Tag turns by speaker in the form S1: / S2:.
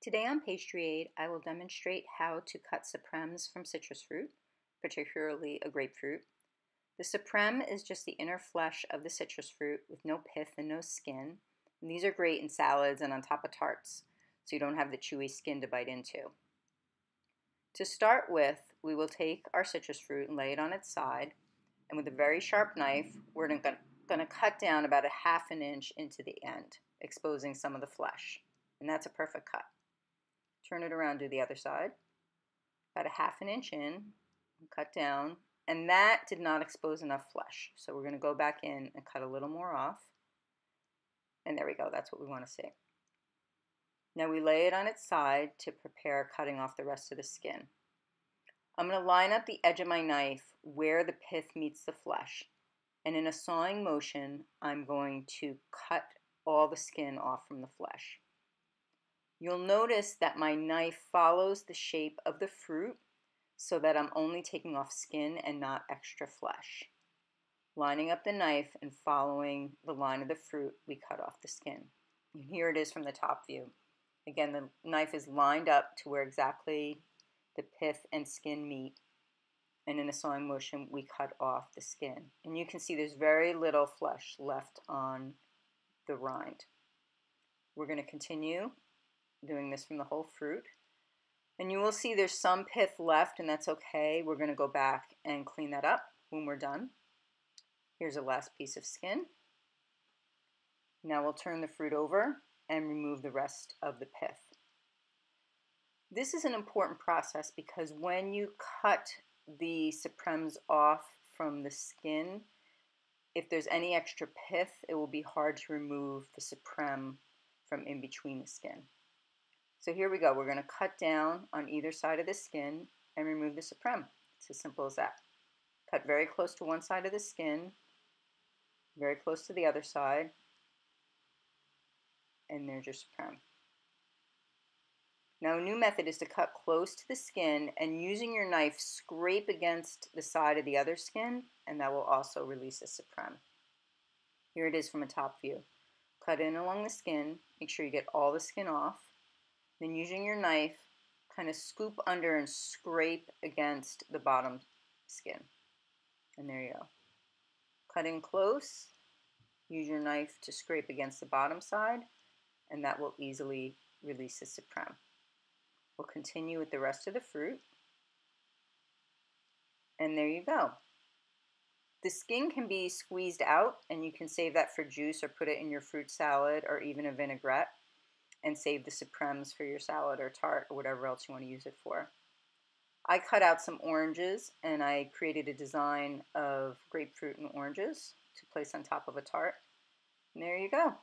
S1: Today on Pastry Aid, I will demonstrate how to cut supremes from citrus fruit, particularly a grapefruit. The supreme is just the inner flesh of the citrus fruit with no pith and no skin. And these are great in salads and on top of tarts, so you don't have the chewy skin to bite into. To start with, we will take our citrus fruit and lay it on its side, and with a very sharp knife, we're going to cut down about 1/2 inch into the end, exposing some of the flesh. And that's a perfect cut. Turn it around to the other side, about 1/2 inch in, cut down, and that did not expose enough flesh. So we're going to go back in and cut a little more off. And there we go, that's what we want to see. Now we lay it on its side to prepare cutting off the rest of the skin. I'm going to line up the edge of my knife where the pith meets the flesh. And in a sawing motion, I'm going to cut all the skin off from the flesh. You'll notice that my knife follows the shape of the fruit so that I'm only taking off skin and not extra flesh. Lining up the knife and following the line of the fruit, we cut off the skin. And here it is from the top view. Again, the knife is lined up to where exactly the pith and skin meet, and in a sawing motion, we cut off the skin. And you can see there's very little flesh left on the rind. We're going to continue doing this from the whole fruit. And you will see there's some pith left, and that's okay. We're going to go back and clean that up when we're done. Here's a last piece of skin. Now we'll turn the fruit over and remove the rest of the pith. This is an important process because when you cut the supremes off from the skin, if there's any extra pith, it will be hard to remove the supreme from in between the skin. So here we go. We're going to cut down on either side of the skin and remove the supreme. It's as simple as that. Cut very close to one side of the skin, very close to the other side, and there's your supreme. Now a new method is to cut close to the skin and using your knife scrape against the side of the other skin, and that will also release the supreme. Here it is from a top view. Cut in along the skin, make sure you get all the skin off. Then using your knife, kind of scoop under and scrape against the bottom skin. And there you go. Cut in close, use your knife to scrape against the bottom side, and that will easily release the supreme. We'll continue with the rest of the fruit. And there you go. The skin can be squeezed out, and you can save that for juice or put it in your fruit salad or even a vinaigrette, and save the supremes for your salad or tart or whatever else you want to use it for. I cut out some oranges and I created a design of grapefruit and oranges to place on top of a tart. And there you go.